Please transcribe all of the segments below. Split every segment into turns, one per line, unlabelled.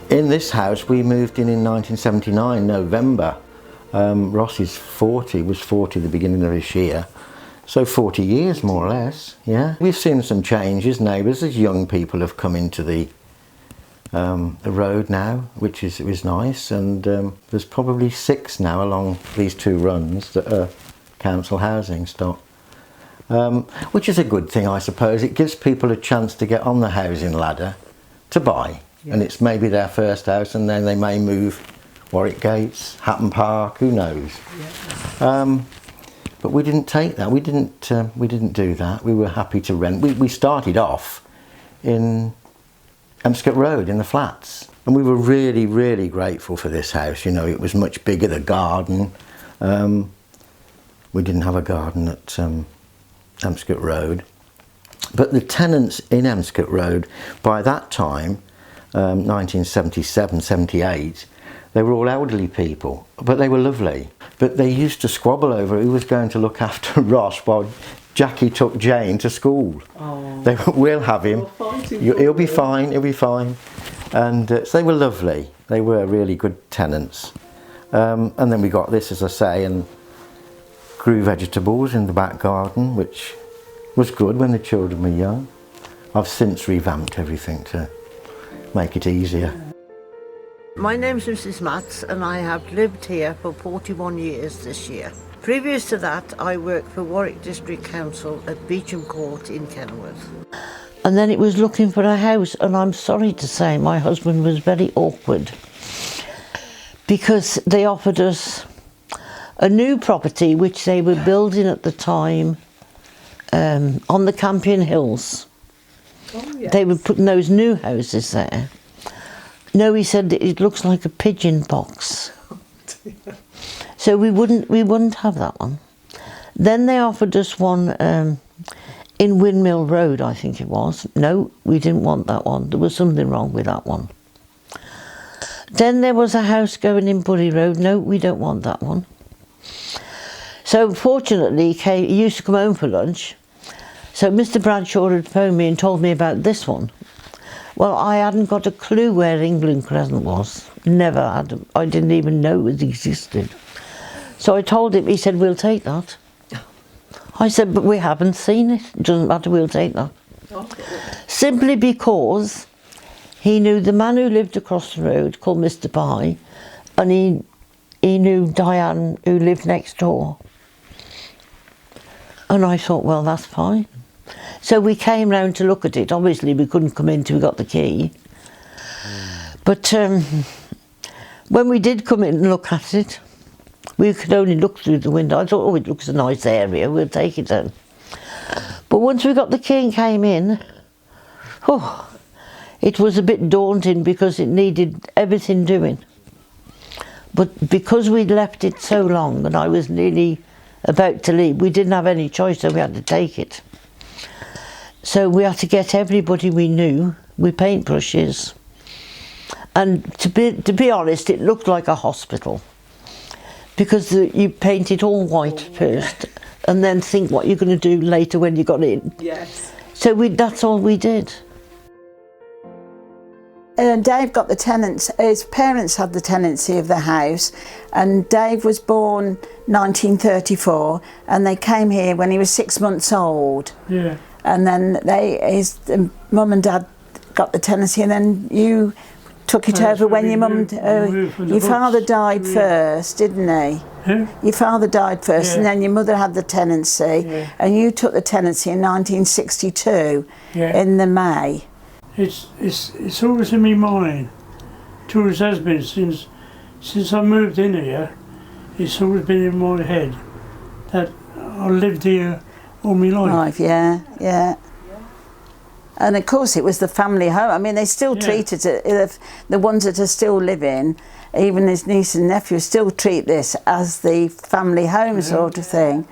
In this house we moved in 1979, November. Ross's 40, was 40 the beginning of this year. So 40 years more or less, yeah. We've seen some changes, neighbours, as young people have come into the road now, which is nice, and there's probably 6 now along these 2 runs that are council housing stock. Which is a good thing, I suppose. It gives people a chance to get on the housing ladder to buy. Yeah. And it's maybe their first house, and then they may move Warwick Gates, Hatton Park, who knows. Yeah. But we didn't take that. We didn't do that. We were happy to rent. We started off in Emscott Road in the flats, and we were really, really grateful for this house. You know, it was much bigger. The garden. We didn't have a garden at Emscott Road, but the tenants in Emscott Road by that time, 1977, 78, they were all elderly people, but they were lovely. But they used to squabble over who was going to look after Ross while Jackie took Jane to school. Oh. They were, we'll have him. He'll be fine. He'll be fine. And so they were lovely. They were really good tenants. And then we got this, as I say, and grew vegetables in the back garden, which was good when the children were young. I've since revamped everything to make it easier.
My name's Mrs. Matts, and I have lived here for 41 years this year. Previous to that, I worked for Warwick District Council at Beecham Court in Kenilworth. And then it was looking for a house, and I'm sorry to say my husband was very awkward because they offered us a new property which they were building at the time on the Campion Hills. Oh, yes. They were putting those new houses there. No, he said it looks like a pigeon box. So we wouldn't have that one. Then they offered us one in Windmill Road, I think it was. No, we didn't want that one. There was something wrong with that one. Then there was a house going in Bury Road. No, we don't want that one. So fortunately, he used to come home for lunch. So Mr. Bradshaw had phoned me and told me about this one. Well, I hadn't got a clue where England Crescent was. Never had. I didn't even know it existed. So I told him, he said, we'll take that. I said, but we haven't seen it. It doesn't matter, we'll take that. Okay. Simply because he knew the man who lived across the road called Mr. Pye, and he knew Diane who lived next door. And I thought, well, that's fine. So we came round to look at it. Obviously we couldn't come in till we got the key. But when we did come in and look at it, we could only look through the window. I thought, oh, it looks a nice area, we'll take it then. But once we got the key and came in, oh, it was a bit daunting because it needed everything doing. But because we'd left it so long and I was nearly about to leave, we didn't have any choice, so we had to take it. So we had to get everybody we knew with paintbrushes. And to be honest, it looked like a hospital. Because you paint it all white first and then think what you're going to do later when you got in. Yes. So that's all we did.
Dave got the tenants, his parents had the tenancy of the house, and Dave was born 1934 and they came here when he was 6 months old. Yeah. And then his mum and dad got the tenancy, and then you took it over when your father died first, didn't he? Yeah. Your father died first, and then your mother had the tenancy, and you took the tenancy in 1962 in the May.
It's always in my mind. It always has been since I moved in here. It's always been in my head that I lived here all my life.
Yeah. And of course it was the family home. I mean, they still treated it, the ones that are still living, even his niece and nephew, still treat this as the family home sort of thing.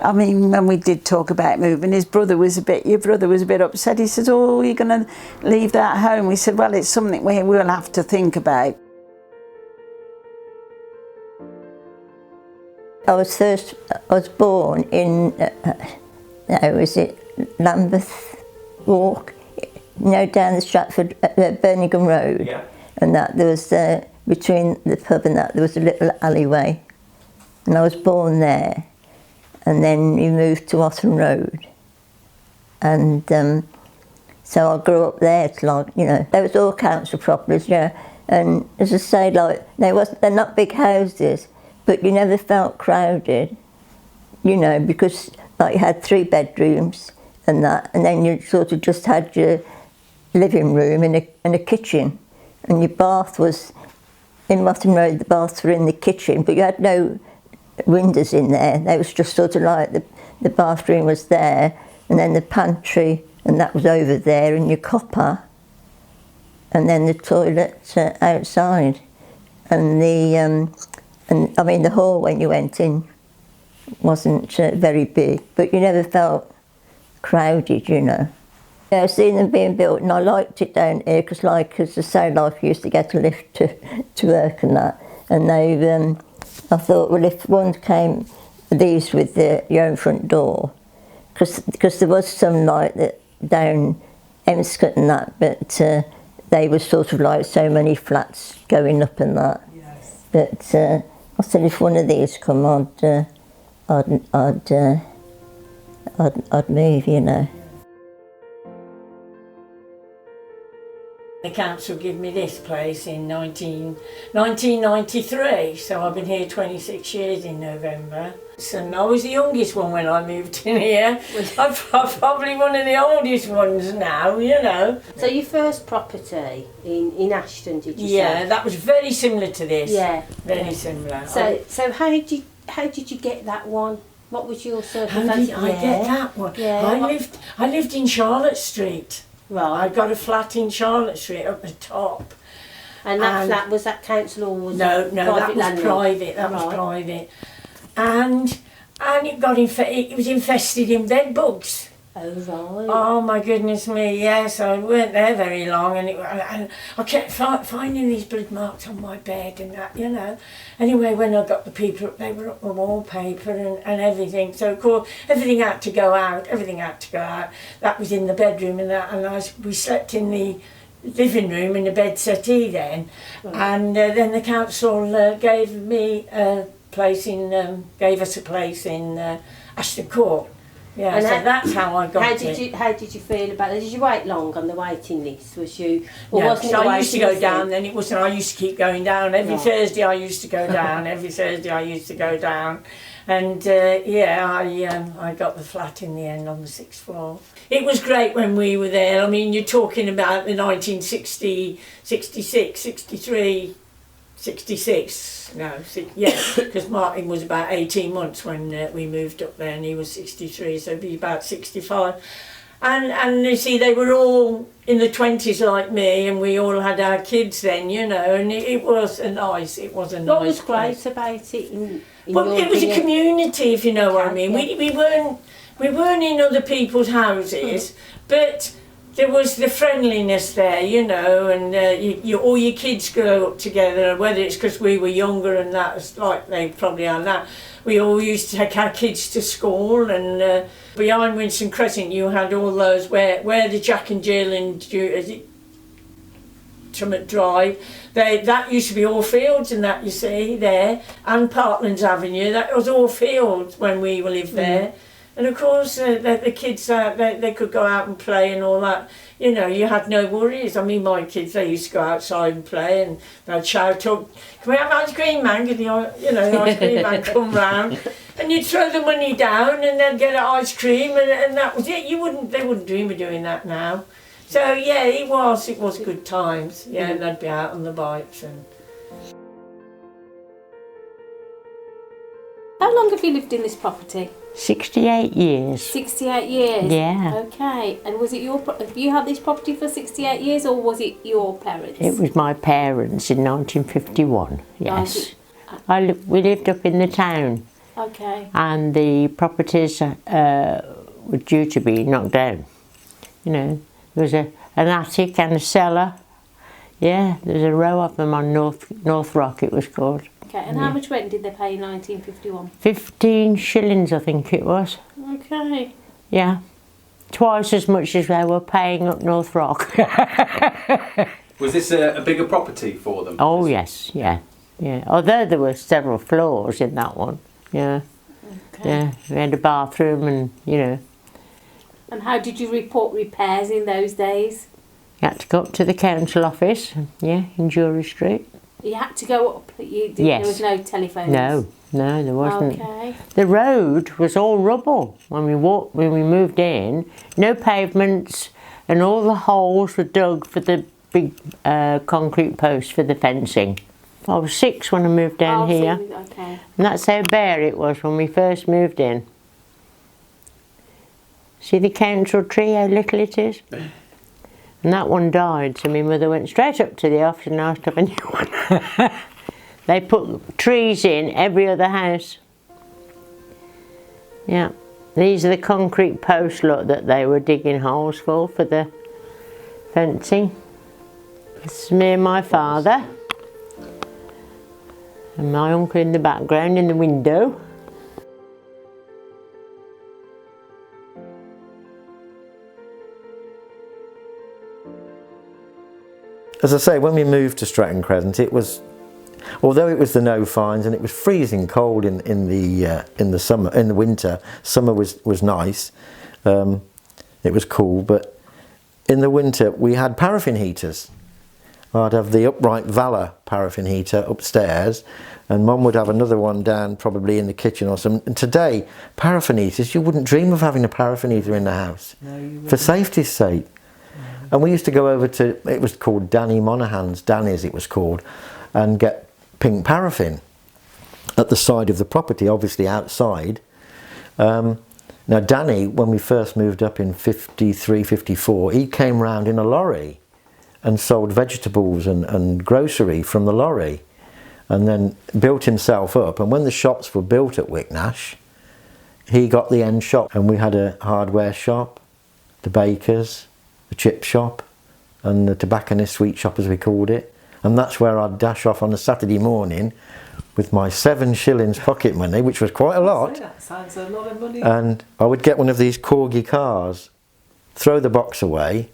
I mean, when we did talk about moving, your brother was a bit upset. He said, oh, you're going to leave that home? We said, well, it's something we'll have to think about.
I was born in, Lambeth Walk you know, down the Stratford, Birmingham Road,
Yeah.
and that there was between the pub and that there was a little alleyway, and I was born there, and then we moved to Otten Road, and so I grew up there. To like, you know, there was all council properties, yeah, and as I say, like they're not big houses, but you never felt crowded, you know, because like you had 3 bedrooms and that, and then you sort of just had your living room and a kitchen, and your bath was in Rotten Road. The baths were in the kitchen, but you had no windows in there. They was just sort of like the bathroom was there, and then the pantry, and that was over there, and your copper, and then the toilet outside, and and I mean the hall when you went in wasn't very big, but you never felt crowded, you know. Yeah, I've seen them being built, and I liked it down here because, like, as I say, like, I used to get a lift to work and that. And they've, I thought, well, if one came, these with your own front door, because there was some like that down Emscott and that, but they were sort of like so many flats going up and that. Yes. But I said, if one of these come, I'd move, you know.
The council gave me this place in 1993, so I've been here 26 years in November. And I was the youngest one when I moved in here. I'm probably one of the oldest ones now, you know.
So your first property in Ashton, did you say?
Yeah, that was very similar to this.
Yeah.
Very similar.
So how did you get that one? What was your circumstance?
How did I get that one?
Yeah.
I lived in Charlotte Street.
Right.
I got a flat in Charlotte Street up the top.
And that flat, was that council or was
No,
it
that was
landlord?
private. That was private. And it got it was infested in bed bugs.
Oh right.
Oh my goodness me, yes, I weren't there very long, and I kept finding these blood marks on my bed and that, you know. Anyway, when I got the people up, they were up the wallpaper and everything, so of course everything had to go out, That was in the bedroom and that, and we slept in the living room in the bed settee then, and then the council gave us a place in Ashton Court. Yeah,
and
so that's how I got it.
How did you feel about it? Did you wait long on the waiting list? Was you? Or
No,
wasn't
so
the
I used to go
waiting
down.
list
Then it wasn't. I used to keep going down every Thursday. I used to go down every Thursday. I used to go down, and I got the flat in the end on the 6th floor. It was great when we were there. I mean, you're talking about the 1960, 66, 63. 66, because Martin was about 18 months when we moved up there, and he was 63, so he'd be about 65. And you see, they were all in the 20s like me, and we all had our kids then, you know, and it was a nice
What was great about it?
Well, it was a community, if you know what I mean.
Yeah.
We weren't in other people's houses, but there was the friendliness there, you know, and all your kids grow up together, whether it's because we were younger and that's like they probably are now. We all used to take our kids to school, and behind Winston Crescent you had all those where the Jack and Jill and Trummett Drive, that used to be all fields, and that you see there, and Parklands Avenue, that was all fields when we lived there. And of course, the kids, they could go out and play and all that. You know, you had no worries. I mean, my kids, they used to go outside and play, and they'd shout, "Can we have ice cream, man?" The ice cream man come round, and you'd throw the money down, and they'd get ice cream, and that was it. They wouldn't dream of doing that now. So yeah, it was good times. Yeah, and they'd be out on the bikes and.
How long have you lived in this property?
68 years.
68 years?
Yeah.
Okay. And was it have you had this property for 68 years, or was it your parents?
It was my parents in 1951, yes. We lived up in the town.
Okay.
And the properties were due to be knocked down. You know, there was an attic and a cellar. Yeah, there's a row of them on North Rock, it was called.
Okay, and how much rent did they pay in 1951?
15 shillings, I think it was.
Okay.
Yeah. twice as much as they were paying up North Rock.
Was this a bigger property for them?
Oh yes, yeah. Although there were several floors in that one, yeah.
Okay.
Yeah, we had a bathroom and, you know.
And how did you report repairs in those days?
You had to go up to the council office, yeah, in Drury Street.
You had to go up.
Yes.
There was no telephones.
No, there wasn't.
Okay.
The road was all rubble when we moved in. No pavements, and all the holes were dug for the big concrete posts for the fencing. I was 6 when I moved down here,
Okay.
and that's how bare it was when we first moved in. See the council tree, how little it is? And that one died, so my mother went straight up to the office and asked for a new one. They put trees in every other house. Yeah, these are the concrete posts, look, that they were digging holes for the fencing. This is me and my father. And my uncle in the background in the window.
As I say, when we moved to Stratton Crescent, it was, although it was the no fines and it was freezing cold in the summer, in the winter. Summer was nice, it was cool, but in the winter we had paraffin heaters. I'd have the upright Valor paraffin heater upstairs, and Mum would have another one down probably in the kitchen or something. And today, paraffin heaters, you wouldn't dream of having a paraffin heater in the house, for safety's sake. And we used to go over to, it was called Danny Monaghan's, Danny's it was called, and get pink paraffin at the side of the property, obviously outside. Now Danny, when we first moved up in 53, 54, he came round in a lorry and sold vegetables and grocery from the lorry, and then built himself up. And when the shops were built at Wicknash, he got the end shop, and we had a hardware shop, the baker's, the chip shop, and the tobacconist sweet shop as we called it. And that's where I'd dash off on a Saturday morning with my 7 shillings pocket money, which was quite a lot.
That sounds a lot of money.
And I would get one of these corgi cars, throw the box away,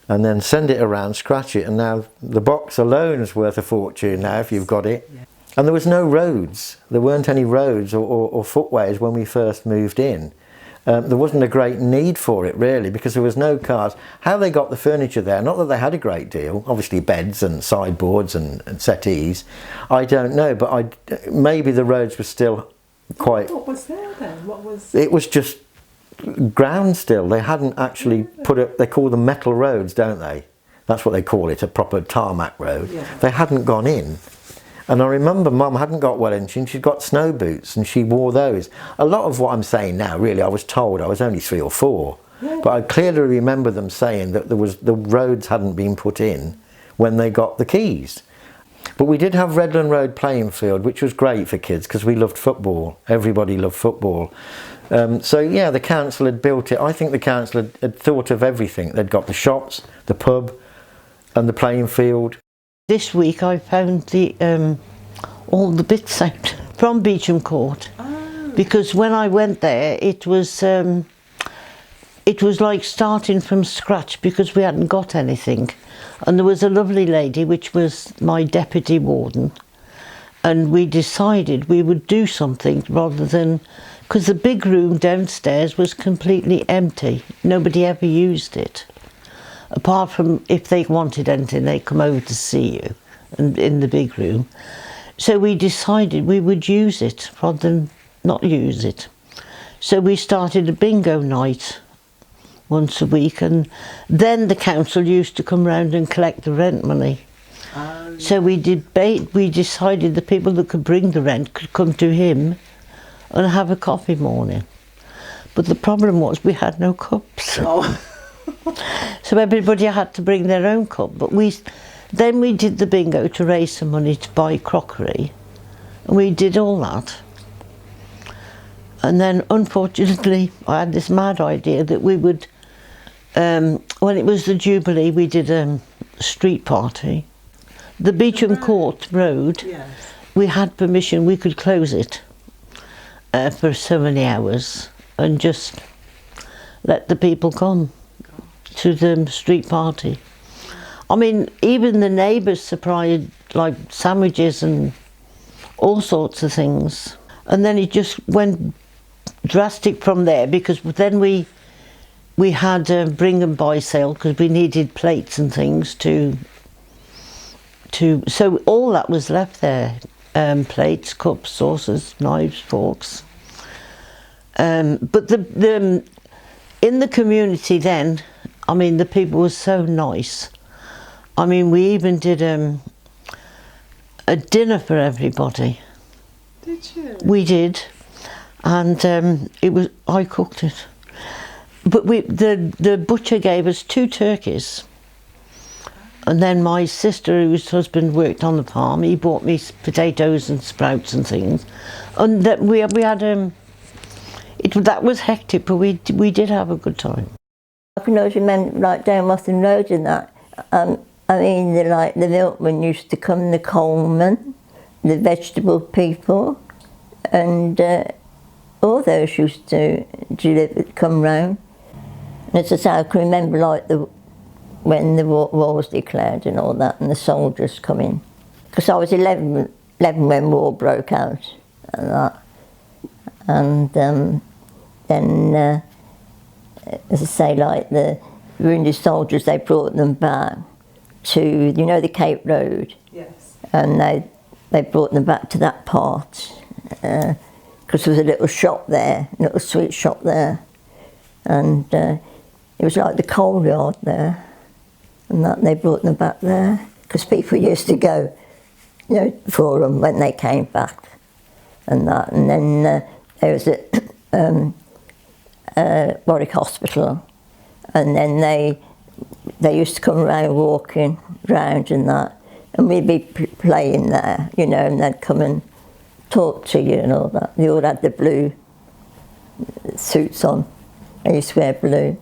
and then send it around, scratch it, and now the box alone is worth a fortune now if you've got it. Yeah. And there was no roads. There weren't any roads or footways when we first moved in. There wasn't a great need for it really, because there was no cars. How they got the furniture there, not that they had a great deal, obviously beds and sideboards and settees, I don't know, but maybe the roads were still quite...
What was there then? What was...
It was just ground still. They hadn't actually put it, they call them metal roads, don't they? That's what they call it, a proper tarmac road. Yeah. They hadn't gone in. And I remember Mum hadn't got well in, she'd got snow boots and she wore those. A lot of what I'm saying now, really, I was told, I was only 3 or 4. Yeah. But I clearly remember them saying that the roads hadn't been put in when they got the keys. But we did have Redland Road playing field, which was great for kids because we loved football. Everybody loved football. So yeah, the council had built it. I think the council had thought of everything. They'd got the shops, the pub and the playing field.
This week I found all the bits out from Beecham Court, because when I went there it was like starting from scratch because we hadn't got anything, and there was a lovely lady which was my deputy warden, and we decided we would do something rather than, because the big room downstairs was completely empty, nobody ever used it. Apart from if they wanted anything, they'd come over to see you and in the big room. So we decided we would use it rather than not use it. So we started a bingo night once a week, and then the council used to come round and collect the rent money. So we decided the people that could bring the rent could come to him and have a coffee morning. But the problem was we had no cups.
Oh.
So everybody had to bring their own cup, but then we did the bingo to raise some money to buy crockery, and we did all that. And then unfortunately I had this mad idea that we would, when it was the Jubilee, we did a street party. The Beecham Court Road, yes. We had permission, we could close it for so many hours and just let the people come to the street party. I mean, even the neighbours supplied like sandwiches and all sorts of things. And then it just went drastic from there, because then we had a bring and buy sale, because we needed plates and things to so all that was left there, plates, cups, saucers, knives, forks. But the in the community then, I mean, the people were so nice. I mean, we even did a dinner for everybody.
Did you?
We did, and I cooked it. But the butcher gave us 2 turkeys, and then my sister, whose husband worked on the farm, he bought me potatoes and sprouts and things, and that we had that was hectic, but we did have a good time.
I can always remember, like down Watton Road and that. I mean, the milkmen used to come, the coalmen, the vegetable people, and all those used to come round. And as I say, I can remember like when the war was declared and all that, and the soldiers coming. Because I was 11 when war broke out and that. And then, as I say, like the wounded soldiers, they brought them back to, you know, the Cape Road.
Yes.
And they brought them back to that part, because there was a little shop there, a little sweet shop there. And it was like the coal yard there, and that they brought them back there, because people used to go, you know, for them when they came back, and that. And then there was a Warwick Hospital, and then they used to come around walking round and that, and we'd be playing there, you know, and they'd come and talk to you and all that. They all had the blue suits on. They used to wear blue.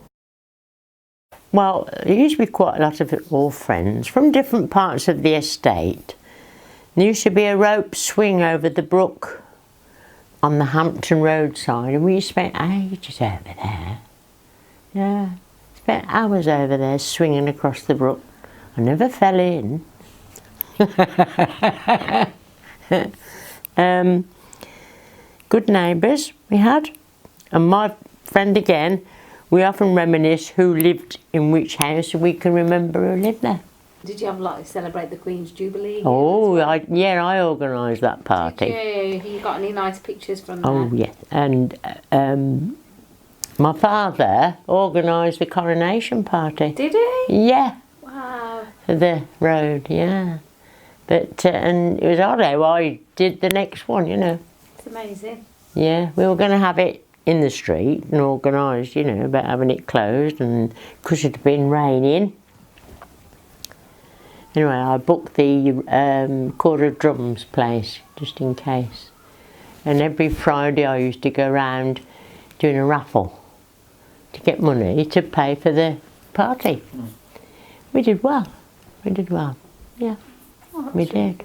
Well, there used to be quite a lot of all friends from different parts of the estate. There used to be a rope swing over the brook on the Hampton Road side, and we used to spend ages over there. Yeah, spent hours over there swinging across the brook. I never fell in. Good neighbours we had, and my friend again, we often reminisce who lived in which house, and we can remember who lived there.
Did you have like celebrate the Queen's Jubilee?
Oh, I organised that party.
Did you got any nice pictures from there?
Oh yes, and my father organised the coronation party.
Did he?
Yeah.
Wow.
For the road, yeah. But and it was odd how I did the next one, you know.
It's amazing.
Yeah, we were going to have it in the street and organised, you know, about having it closed, and because it had been raining. Anyway, I booked the Quarter of Drums place, just in case. And every Friday I used to go around doing a raffle to get money to pay for the party. We did well. Yeah, we did.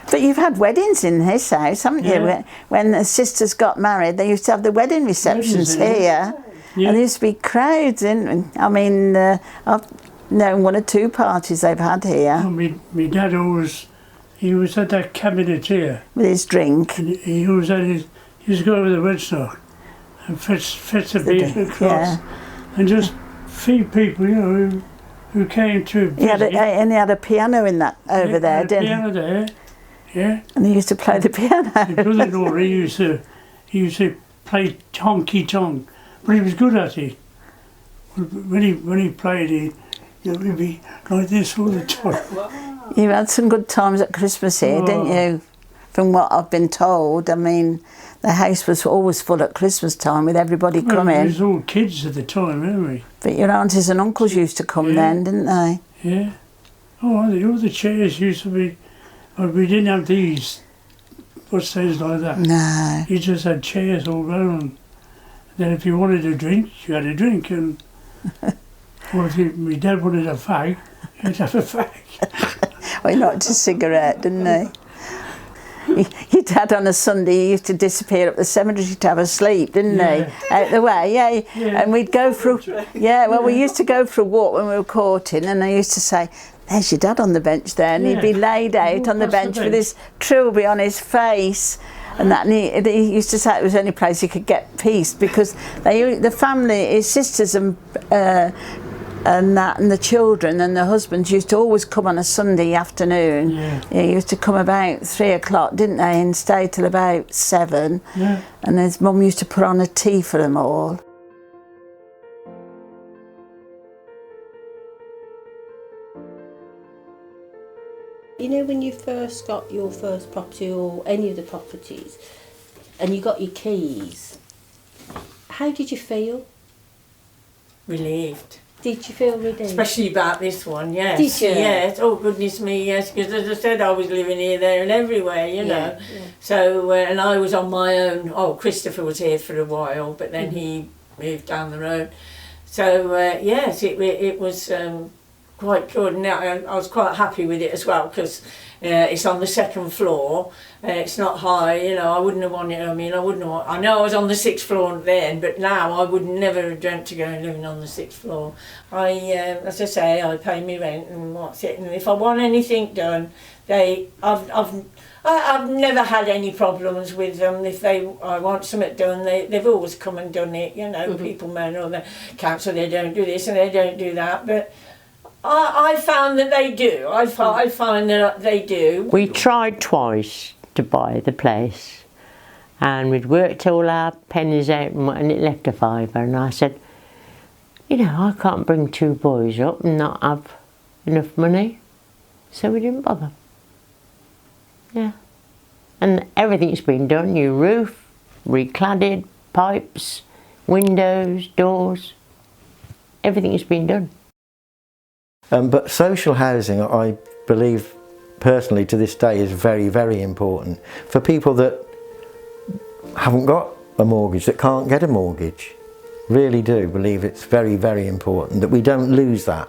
But you've had weddings in this house, haven't you?
Yeah.
When the sisters got married, they used to have the wedding receptions here.
Yeah.
And there used to be crowds in. I mean, I've known 1 or 2 parties they've had here.
Oh, my dad always, he was at that cabinet here.
With his drink.
And he always had he used to go over the Wedstock and fetch the beef across, and just feed people, you know, who came to visit.
And he had a piano in that over there, didn't he?
Piano there, yeah.
And he used to play the piano.
My brother-in-law, he used to play honky tonk, but he was good at it. When he played it, you know, he'd be like this all the time.
You had some good times at Christmas here, didn't you? From what I've been told, I mean, the house was always full at Christmas time with everybody coming.
We was all kids at the time, weren't we?
But your aunties and uncles used to come then, didn't they?
Yeah. Oh, all the chairs used to be, but we didn't have these, what's things like that.
No.
You just had chairs all round. Then if you wanted a drink, you had a drink, and or if my dad wanted a fag, he'd have a fag.
Well, he liked a cigarette, didn't he? your dad on a Sunday he used to disappear up the cemetery to have a sleep, didn't he? Out the way, and we'd go for we used to go for a walk when we were courting, and I used to say, there's your dad on the bench there, and he'd be laid out on the bench with his trilby on his face. And that, and he used to say it was the only place he could get peace, because the family, his sisters and the children and the husbands used to always come on a Sunday afternoon. He used to come about 3 o'clock, didn't they, and stay till about 7. And his mum used to put on a tea for them all.
You know, when you first got your first property or any of the properties and you got your keys, how did you feel?
Relieved.
Did you feel relieved?
Especially about this one, yes.
Did you?
Yes, oh goodness me, yes, because as I said, I was living here, there and everywhere, you know. So, and I was on my own. Oh, Christopher was here for a while, but then he moved down the road. So, yes, it was quite good, and I was quite happy with it as well, because it's on the 2nd floor. It's not high, you know. I wouldn't have wanted. I mean, I know I was on the 6th floor then, but now I would never have dreamt to go and living on the 6th floor. As I say, I pay me rent and what's it, and if I want anything done, I've never had any problems with them. If I want something done, they've always come and done it. You know, people moan, oh, the council, they don't do this and they don't do that, but I found that they do. I find that they do.
We tried twice to buy the place, and we'd worked all our pennies out and it left a £5, and I said, you know, I can't bring 2 boys up and not have enough money, so we didn't bother. Yeah. And everything's been done, new roof, recladded, pipes, windows, doors, everything's been done.
But social housing, I believe personally to this day, is very, very important for people that haven't got a mortgage, that can't get a mortgage. Really do believe it's very, very important that we don't lose that.